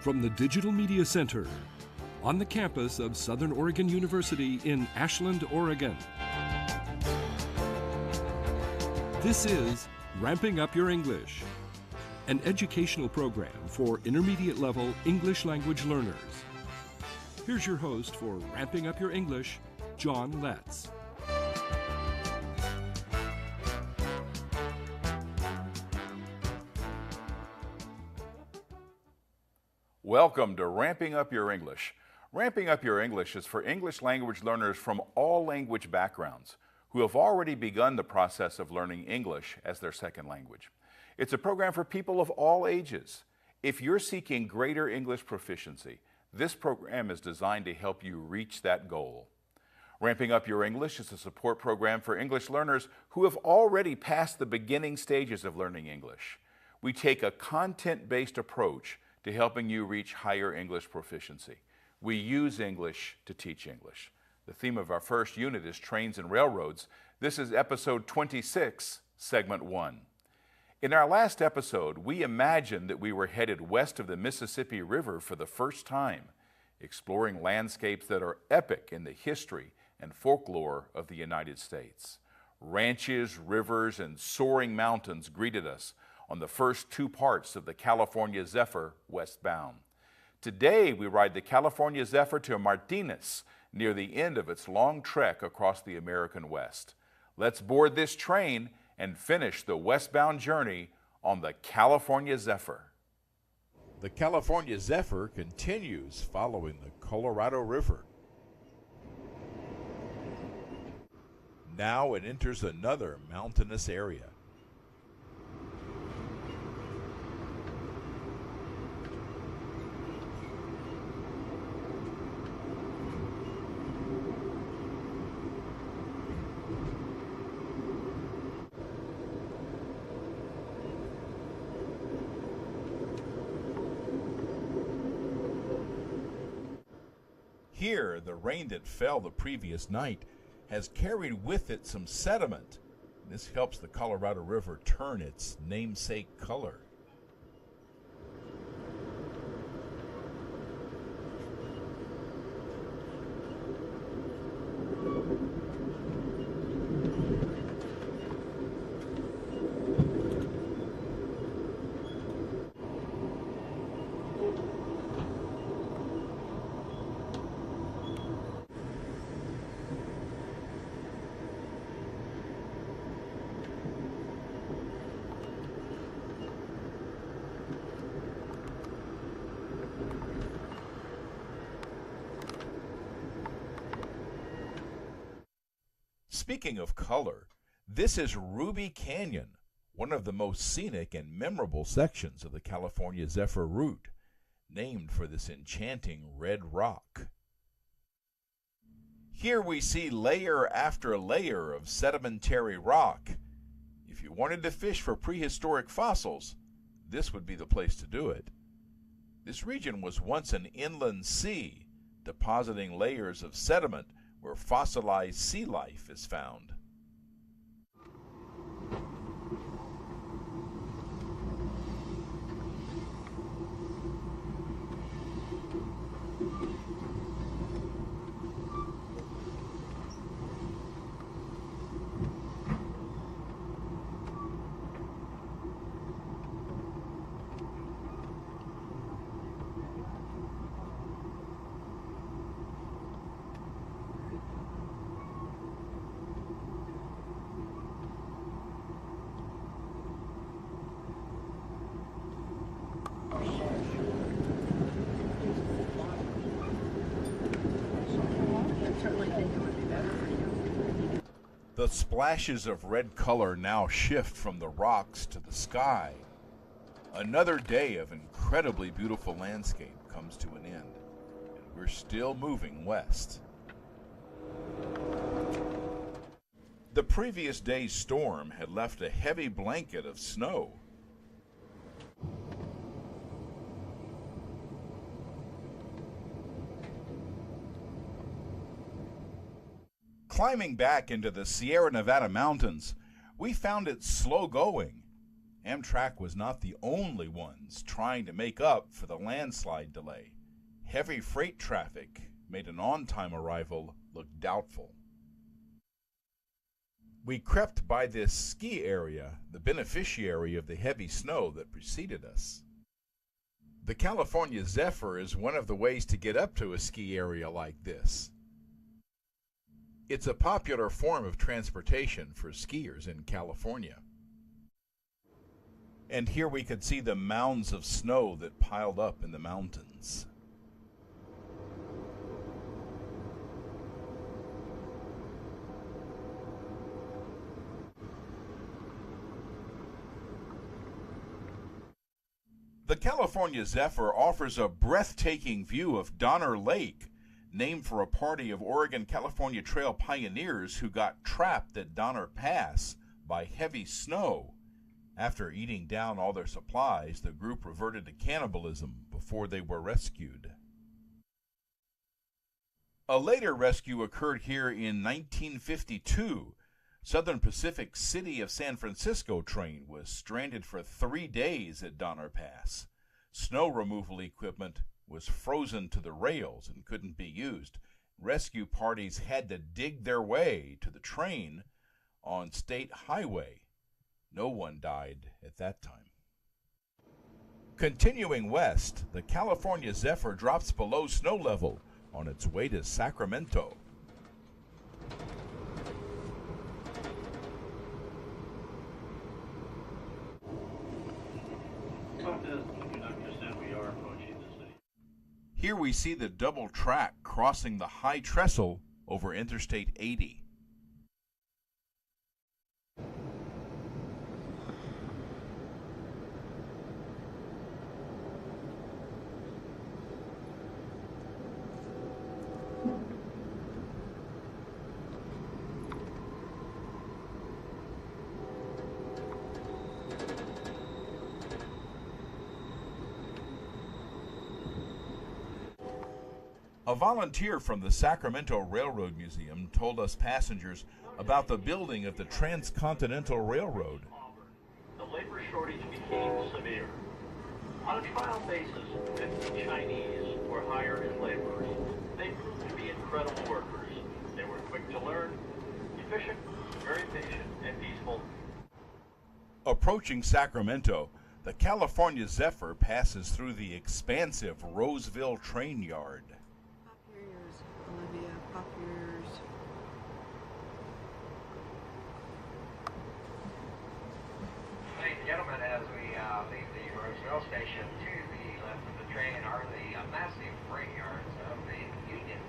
from the Digital Media Center on the campus of Southern Oregon University in Ashland, Oregon. This is Ramping Up Your English, an educational program for intermediate level English language learners. Here's your host for Ramping Up Your English, John Letts. Welcome to Ramping Up Your English. Ramping Up Your English is for English language learners from all language backgrounds who have already begun the process of learning English as their second language. It's a program for people of all ages. If you're seeking greater English proficiency, this program is designed to help you reach that goal. Ramping Up Your English is a support program for English learners who have already passed the beginning stages of learning English. We take a content-based approach to helping you reach higher English proficiency. We use English to teach English. The theme of our first unit is trains and railroads. This is episode 26, segment 1. In our last episode, we imagined that we were headed west of the Mississippi River for the first time, exploring landscapes that are epic in the history and folklore of the United States. Ranches, rivers, and soaring mountains greeted us on the first two parts of the California Zephyr, Westbound. Today, we ride the California Zephyr to Martinez, near the end of its long trek across the American West. Let's board this train and finish the westbound journey on the California Zephyr. The California Zephyr continues following the Colorado River. Now it enters another mountainous area. Here, the rain that fell the previous night has carried with it some sediment. This helps the Colorado River turn its namesake color. Speaking of color, this is Ruby Canyon, one of the most scenic and memorable sections of the California Zephyr route, named for this enchanting red rock. Here we see layer after layer of sedimentary rock. If you wanted to fish for prehistoric fossils, this would be the place to do it. This region was once an inland sea, depositing layers of sediment where fossilized sea life is found. The splashes of red color now shift from the rocks to the sky. Another day of incredibly beautiful landscape comes to an end, and we're still moving west. The previous day's storm had left a heavy blanket of snow. Climbing back into the Sierra Nevada mountains, we found it slow going Amtrak was not the only ones trying to make up for the landslide delay. Heavy freight traffic made an on-time arrival look doubtful. We crept by this ski area, the beneficiary of the heavy snow that preceded us. The California Zephyr is one of the ways to get up to a ski area like this. It's a popular form of transportation for skiers in California. And here we could see the mounds of snow that piled up in the mountains. The California Zephyr offers a breathtaking view of Donner Lake, named for a party of Oregon-California Trail pioneers who got trapped at Donner Pass by heavy snow. After eating down all their supplies, the group reverted to cannibalism before they were rescued. A later rescue occurred here in 1952. Southern Pacific's City of San Francisco train was stranded for 3 days at Donner Pass. Snow removal equipment was frozen to the rails and couldn't be used. Rescue parties had to dig their way to the train on State Highway. No one died at that time. Continuing west, the California Zephyr drops below snow level on its way to Sacramento. Here we see the double track crossing the high trestle over Interstate 80. A volunteer from the Sacramento Railroad Museum told us passengers about the building of the Transcontinental Railroad. The labor shortage became severe. On a trial basis, 50 Chinese were hired as laborers. They proved to be incredible workers. They were quick to learn, efficient, very patient, and peaceful. Approaching Sacramento, the California Zephyr passes through the expansive Roseville train yard. Ladies and gentlemen, as we leave the Roseville station, to the left of the train are the massive freight yards of the Union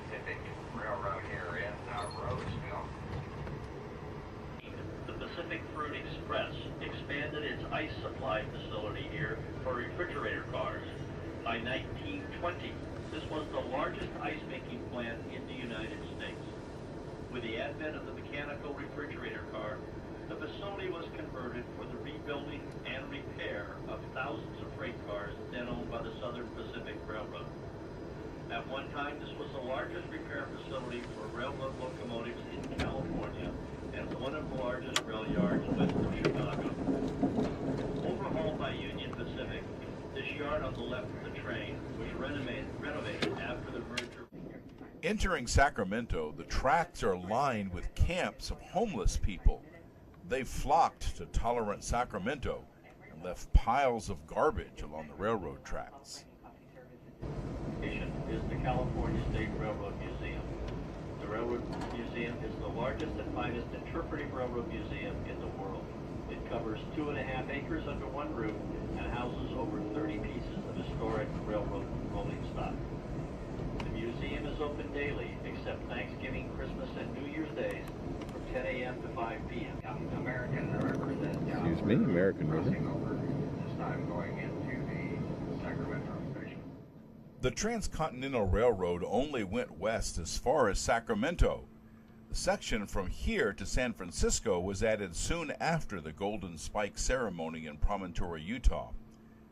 Pacific Railroad here in Roseville. The Pacific Fruit Express expanded its ice supply facility here for refrigerator cars. By 1920, this was the largest ice-making plant in the United States. With the advent of the mechanical refrigerator car, the facility was converted for the rebuilding and repair of thousands of freight cars then owned by the Southern Pacific Railroad. At one time, this was the largest repair facility for railroad locomotives in California and one of the largest rail yards west of Chicago. Overhauled by Union Pacific, this yard on the left of the train was renovated after the merger. Entering Sacramento, the tracks are lined with camps of homeless people. They flocked to tolerant Sacramento and left piles of garbage along the railroad tracks. Is the California State Railroad Museum. The Railroad Museum is the largest and finest interpretive railroad museum in the world. It covers 2.5 acres under one roof and houses over 30 pieces of historic railroad rolling stock. The museum is open daily except Thanksgiving, Christmas, and New Year's days from 10 a.m. to 5 p.m. American representative. Excuse me, American crossing over this time going into the Sacramento station. The Transcontinental Railroad only went west as far as Sacramento. The section from here to San Francisco was added soon after the Golden Spike ceremony in Promontory, Utah.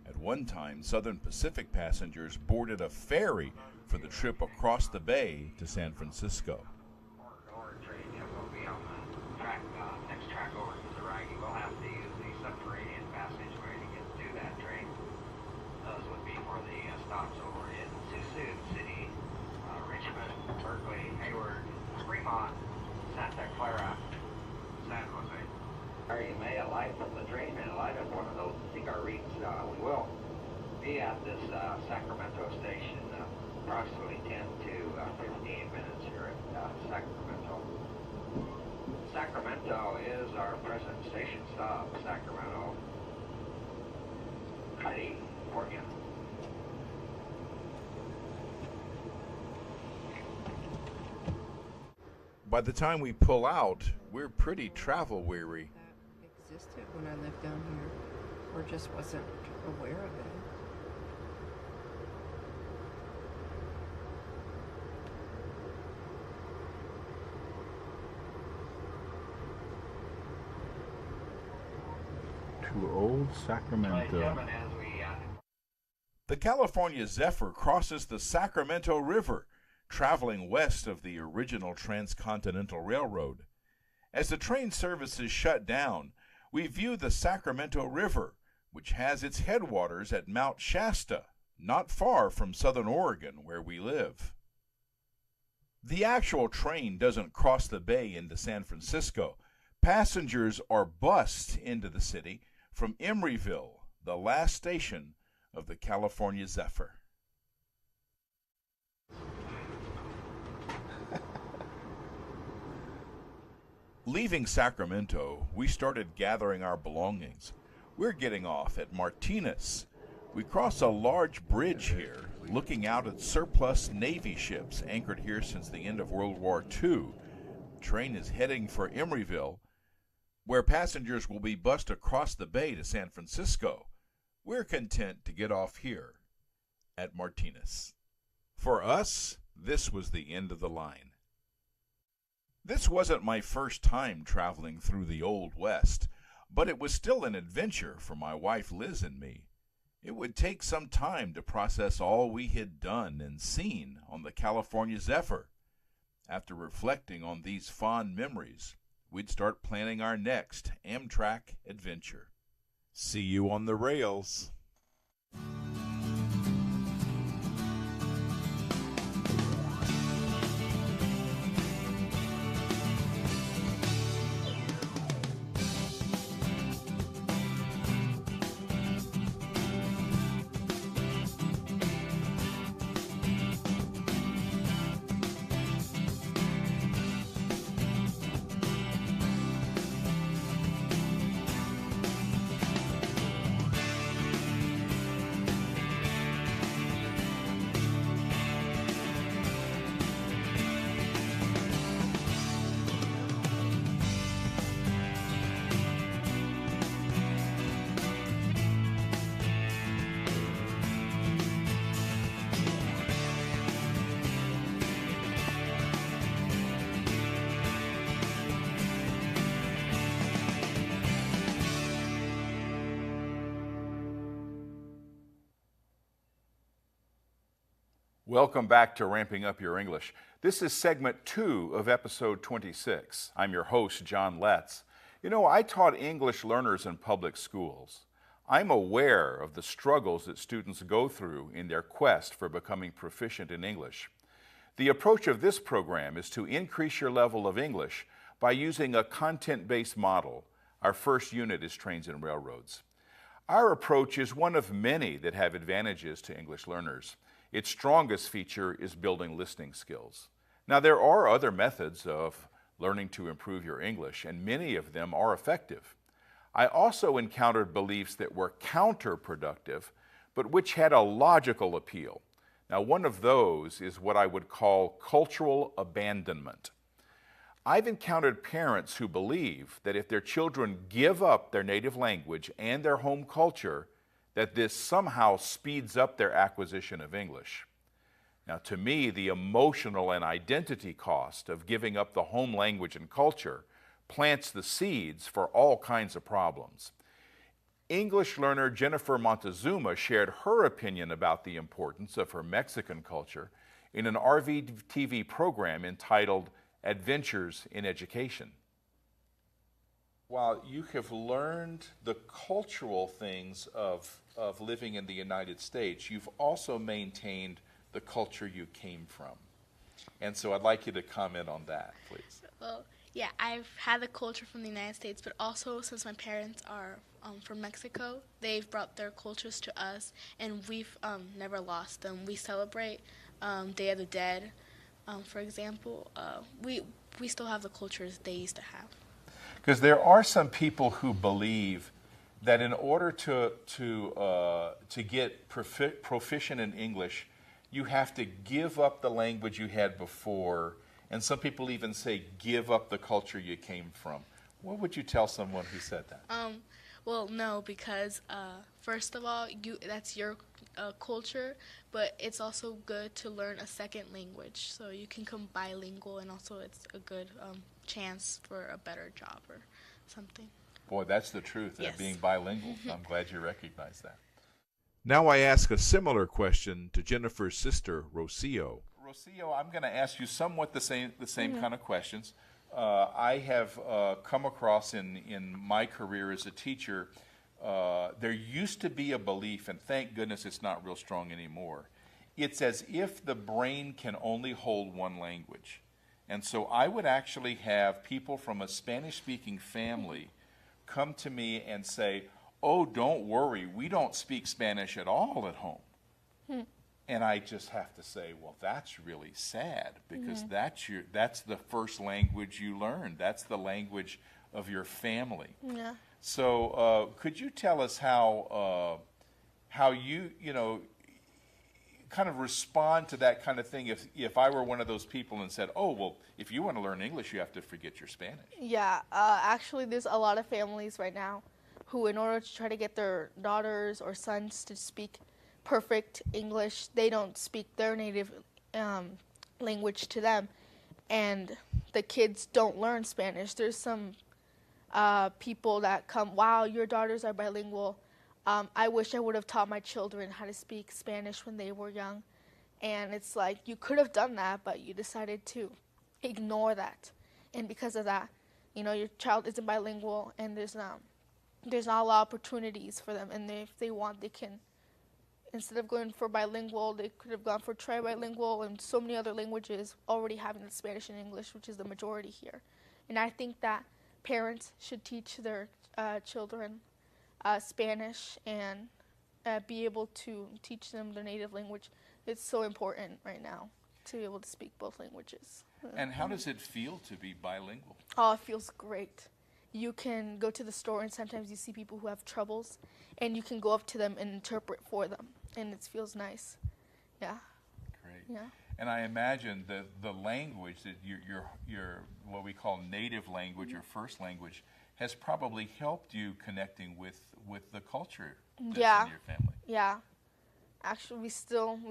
At one time, Southern Pacific passengers boarded a ferry for the trip across the bay to San Francisco. Or train will be on the track, next track over to the right. You will have to use the subterranean on Santa Clara, San Jose. Or you may alight from the train and alight at one of those cigarettes. We will be at this Sacramento station approximately 10 to 15 minutes here at Sacramento. Sacramento is our present station stop, Sacramento, California. By the time we pull out, we're pretty travel weary. That existed when I lived down here, or just wasn't aware of it. To old Sacramento. The California Zephyr crosses the Sacramento River, traveling west of the original Transcontinental Railroad. As the train services shut down, we view the Sacramento River, which has its headwaters at Mount Shasta, not far from Southern Oregon, where we live. The actual train doesn't cross the bay into San Francisco. Passengers are bused into the city from Emeryville, the last station of the California Zephyr. Leaving Sacramento, we started gathering our belongings. We're getting off at Martinez. We cross a large bridge here, looking out at surplus Navy ships anchored here since the end of World War II. The train is heading for Emeryville, where passengers will be bused across the bay to San Francisco. We're content to get off here at Martinez. For us, this was the end of the line. This wasn't my first time traveling through the Old West, but it was still an adventure for my wife Liz and me. It would take some time to process all we had done and seen on the California Zephyr. After reflecting on these fond memories, we'd start planning our next Amtrak adventure. See you on the rails. Welcome back to Ramping Up Your English. This is segment 2 of episode 26. I'm your host, John Letts. You know, I taught English learners in public schools. I'm aware of the struggles that students go through in their quest for becoming proficient in English. The approach of this program is to increase your level of English by using a content-based model. Our first unit is Trains and Railroads. Our approach is one of many that have advantages to English learners. Its strongest feature is building listening skills. Now, there are other methods of learning to improve your English, and many of them are effective. I also encountered beliefs that were counterproductive, but which had a logical appeal. Now, one of those is what I would call cultural abandonment. I've encountered parents who believe that if their children give up their native language and their home culture, that this somehow speeds up their acquisition of English. Now, to me, the emotional and identity cost of giving up the home language and culture plants the seeds for all kinds of problems. English learner Jennifer Montezuma shared her opinion about the importance of her Mexican culture in an RVTV program entitled Adventures in Education. While you have learned the cultural things of living in the United States, you've also maintained the culture you came from. And so I'd like you to comment on that, please. Well, yeah, I've had the culture from the United States, but also since my parents are from Mexico, they've brought their cultures to us, and we've never lost them. We celebrate Day of the Dead, for example. We still have the cultures they used to have. Because there are some people who believe that in order to get proficient in English, you have to give up the language you had before, and some people even say give up the culture you came from. What would you tell someone who said that? Well, no, because first of all, that's your culture, but it's also good to learn a second language, so you can become bilingual, and also it's a good chance for a better job or something. Boy, that's the truth, Yes. being bilingual. I'm glad you recognize that. Now I ask a similar question to Jennifer's sister, Rocio. Rocio, I'm going to ask you somewhat the same kind of questions. I have come across in my career as a teacher, there used to be a belief, and thank goodness it's not real strong anymore. It's as if the brain can only hold one language. And so I would actually have people from a Spanish-speaking family come to me and say, oh, don't worry, we don't speak Spanish at all at home. And I just have to say, well, that's really sad, because that's the first language you learned. That's the language of your family. Yeah. So could you tell us how you kind of respond to that kind of thing if I were one of those people and said, oh, well, if you want to learn English, you have to forget your Spanish? Yeah, actually there's a lot of families right now who, in order to try to get their daughters or sons to speak perfect English, they don't speak their native language to them, and the kids don't learn Spanish. There's some people that come, wow, your daughters are bilingual. I wish I would have taught my children how to speak Spanish when they were young. And it's like, you could have done that, but you decided to ignore that. And because of that, your child isn't bilingual, and there's not a lot of opportunities for them. And if they want, they can, instead of going for bilingual, they could have gone for tri-bilingual and so many other languages, already having the Spanish and English, which is the majority here. And I think that parents should teach their children Spanish and be able to teach them their native language. It's so important right now to be able to speak both languages. And how does it feel to be bilingual? Oh, it feels great. You can go to the store, and sometimes you see people who have troubles, and you can go up to them and interpret for them, and it feels nice. Yeah. Great. Yeah. And I imagine the language that your what we call native language, your first language, has probably helped you connecting with the culture that's in your family. Yeah. Actually, we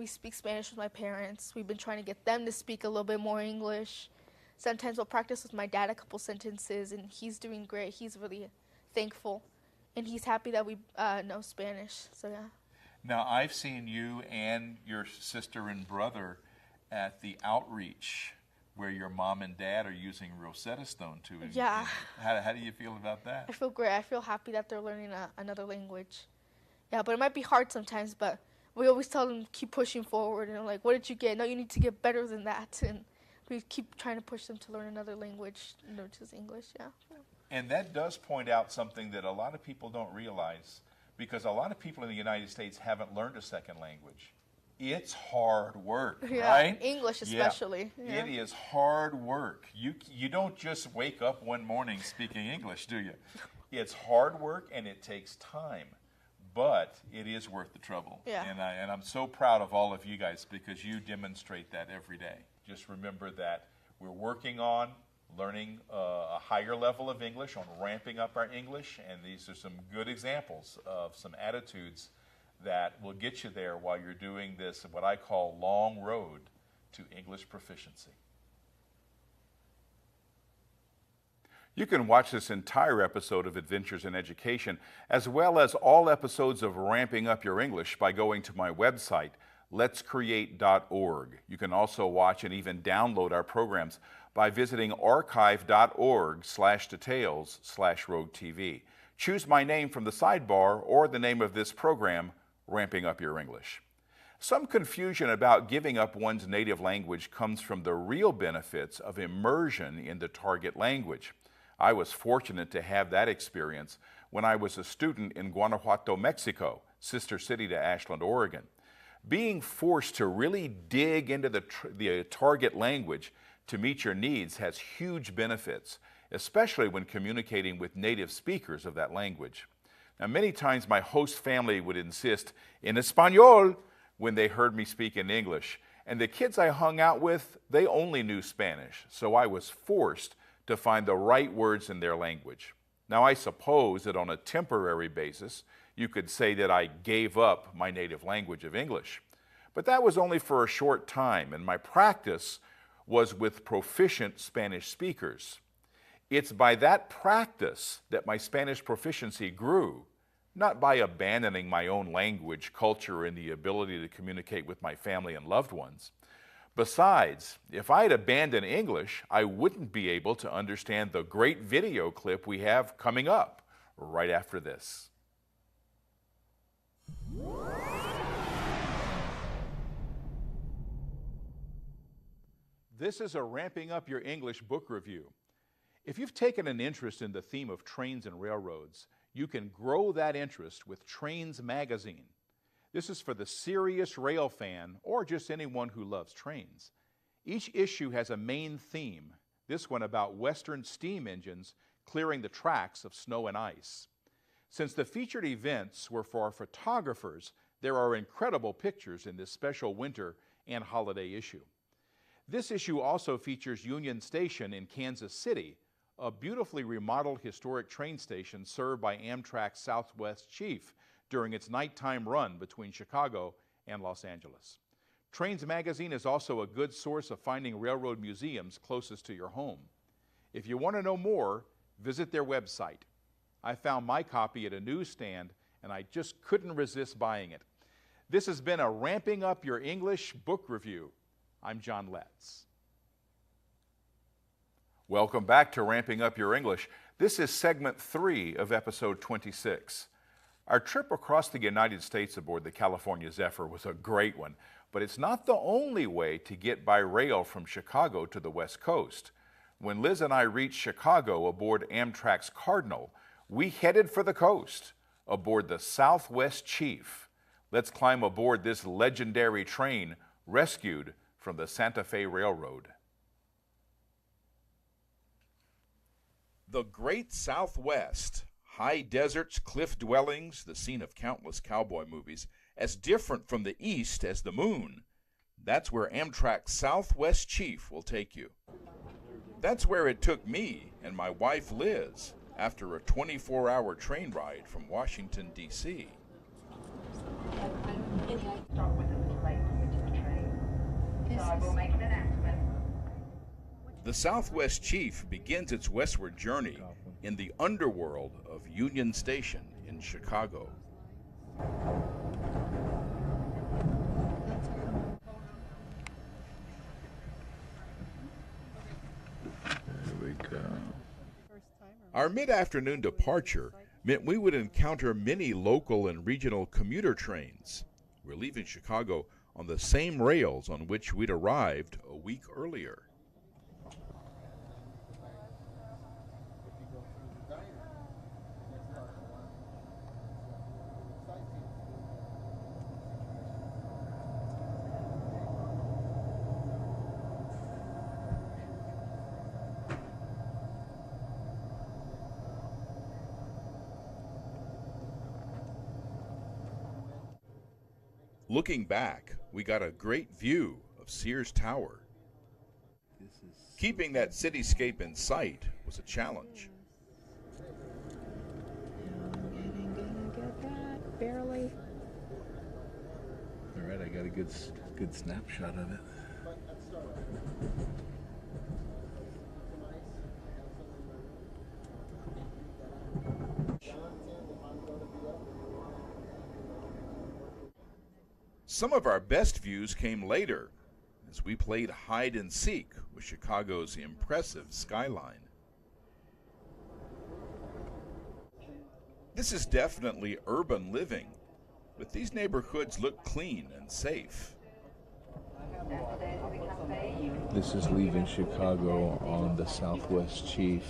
speak Spanish with my parents. We've been trying to get them to speak a little bit more English. Sometimes we'll practice with my dad a couple sentences, and he's doing great. He's really thankful, and he's happy that we know Spanish. So yeah. Now, I've seen you and your sister and brother at the outreach where your mom and dad are using Rosetta Stone to. Yeah. How do you feel about that? I feel great. I feel happy that they're learning another language. Yeah, but it might be hard sometimes, but we always tell them keep pushing forward, and like, what did you get? No, you need to get better than that. And we keep trying to push them to learn another language, which is English, yeah. And that does point out something that a lot of people don't realize, because a lot of people in the United States haven't learned a second language. It's hard work, yeah, right? English especially. Yeah. It is hard work. You don't just wake up one morning speaking English, do you? It's hard work, and it takes time, but it is worth the trouble. Yeah. And I'm so proud of all of you guys, because you demonstrate that every day. Just remember that we're working on learning a higher level of English, on ramping up our English, and these are some good examples of some attitudes that will get you there while you're doing this, what I call long road to English proficiency. You can watch this entire episode of Adventures in Education, as well as all episodes of Ramping Up Your English, by going to my website, letscreate.org. You can also watch and even download our programs by visiting archive.org/details/RoadTV. Choose my name from the sidebar or the name of this program, Ramping Up Your English. Some confusion about giving up one's native language comes from the real benefits of immersion in the target language. I was fortunate to have that experience when I was a student in Guanajuato, Mexico, sister city to Ashland, Oregon. Being forced to really dig into the target language to meet your needs has huge benefits, especially when communicating with native speakers of that language. Now, many times my host family would insist in Espanol when they heard me speak in English, and the kids I hung out with, they only knew Spanish, so I was forced to find the right words in their language. Now, I suppose that on a temporary basis, you could say that I gave up my native language of English, but that was only for a short time, and my practice was with proficient Spanish speakers. It's by that practice that my Spanish proficiency grew, not by abandoning my own language, culture, and the ability to communicate with my family and loved ones. Besides, if I had abandoned English, I wouldn't be able to understand the great video clip we have coming up right after this. This is a Ramping Up Your English book review. If you've taken an interest in the theme of trains and railroads, you can grow that interest with Trains magazine. This is for the serious rail fan or just anyone who loves trains. Each issue has a main theme, this one about Western steam engines clearing the tracks of snow and ice. Since the featured events were for photographers, there are incredible pictures in this special winter and holiday issue. This issue also features Union Station in Kansas City, a beautifully remodeled historic train station served by Amtrak's Southwest Chief during its nighttime run between Chicago and Los Angeles. Trains magazine is also a good source of finding railroad museums closest to your home. If you want to know more, visit their website. I found my copy at a newsstand and I just couldn't resist buying it. This has been a Ramping Up Your English book review. I'm John Letts. Welcome back to Ramping Up Your English. This is segment 3 of episode 26. Our trip across the United States aboard the California Zephyr was a great one, but it's not the only way to get by rail from Chicago to the West Coast. When Liz and I reached Chicago aboard Amtrak's Cardinal, we headed for the coast aboard the Southwest Chief. Let's climb aboard this legendary train rescued from the Santa Fe Railroad. The Great Southwest, high deserts, cliff dwellings, the scene of countless cowboy movies, as different from the East as the moon. That's where Amtrak's Southwest Chief will take you. That's where it took me and my wife Liz after a 24-hour train ride from Washington, D.C. The Southwest Chief begins its westward journey in the underworld of Union Station in Chicago. There we go. Our mid-afternoon departure meant we would encounter many local and regional commuter trains. We're leaving Chicago on the same rails on which we'd arrived a week earlier. Looking back, we got a great view of Sears Tower. Keeping that cityscape in sight was a challenge. Gonna get that, barely. All right, I got a good snapshot of it. Some of our best views came later, as we played hide and seek with Chicago's impressive skyline. This is definitely urban living. But these neighborhoods look clean and safe. This is leaving Chicago on the Southwest Chief,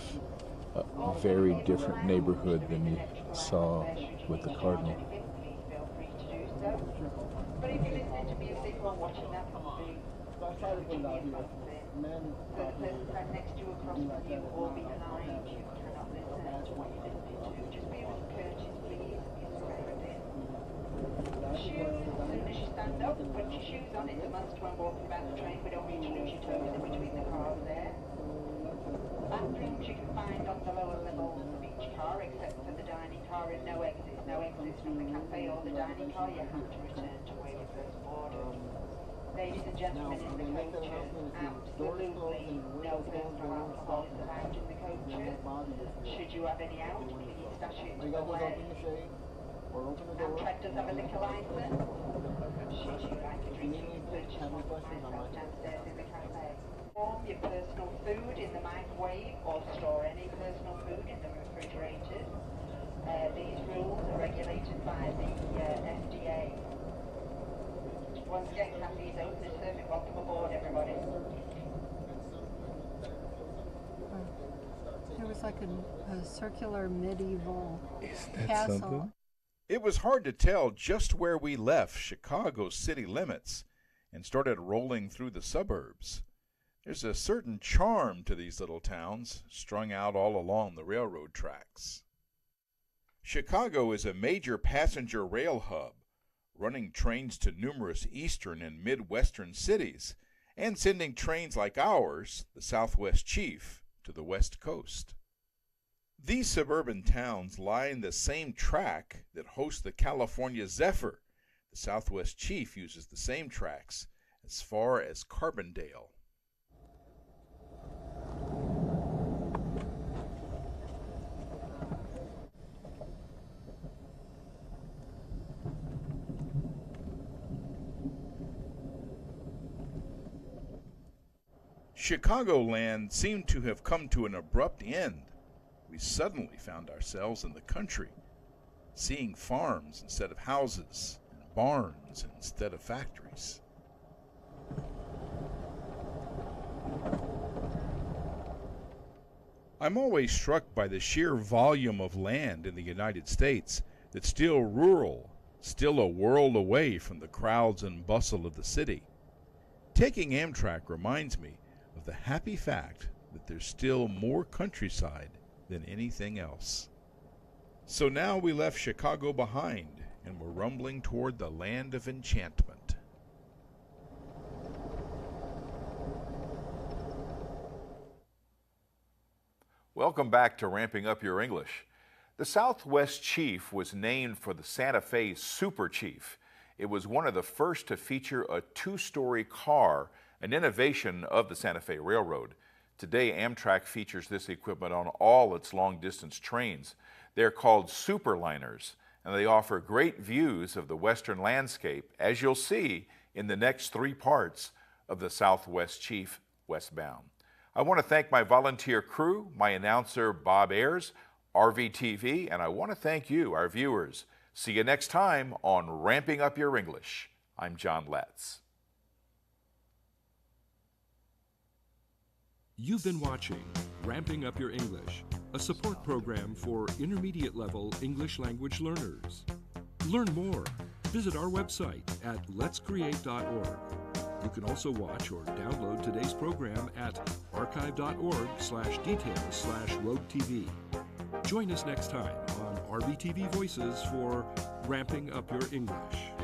a very different neighborhood than you saw with the Cardinal. But if you listen to music or watching that movie, so the person sat next to you across from you or behind you cannot listen to what you're listening to. Just be a little courteous, please. Shoes, as soon as you stand up, put your shoes on. It's a must when walking about the train. We don't need to lose your toes in between the cars there. Bathrooms you can find on the lower levels of each car, except for the dining car, and no exits. No exits from the cafe or the dining car. You have to return to where you first boarded. Ladies and gentlemen in the coaches, absolutely no personal alcohol is allowed in the coaches. Should you have any out, please stash it to the left. Amtrak does have a liquor license. Should you like a drink, you can purchase one from myself downstairs in the cafe. Warm your personal food in the microwave or store any personal food in the refrigerators. These rules are regulated by the FDA. Once again, cafes open and serving. Welcome aboard, everybody. There was like a circular medieval Isn't that castle. something? It was hard to tell just where we left Chicago's city limits and started rolling through the suburbs. There's a certain charm to these little towns, strung out all along the railroad tracks. Chicago is a major passenger rail hub, running trains to numerous eastern and midwestern cities, and sending trains like ours, the Southwest Chief, to the West Coast. These suburban towns line the same track that hosts the California Zephyr. The Southwest Chief uses the same tracks as far as Carbondale. Chicagoland seemed to have come to an abrupt end. We suddenly found ourselves in the country, seeing farms instead of houses, and barns instead of factories. I'm always struck by the sheer volume of land in the United States that's still rural, still a world away from the crowds and bustle of the city. Taking Amtrak reminds me of the happy fact that there's still more countryside than anything else. So now we left Chicago behind and we're rumbling toward the land of enchantment. Welcome back to Ramping Up Your English. The Southwest Chief was named for the Santa Fe Super Chief. It was one of the first to feature a two-story car, an innovation of the Santa Fe Railroad. Today, Amtrak features this equipment on all its long-distance trains. They're called superliners, and they offer great views of the western landscape, as you'll see in the next three parts of the Southwest Chief Westbound. I want to thank my volunteer crew, my announcer Bob Ayers, RVTV, and I want to thank you, our viewers. See you next time on Ramping Up Your English. I'm John Letts. You've been watching Ramping Up Your English, a support program for intermediate level English language learners. Learn more. Visit our website at letscreate.org. You can also watch or download today's program at archive.org/details/roadtv. Join us next time on RVTV Voices for Ramping Up Your English.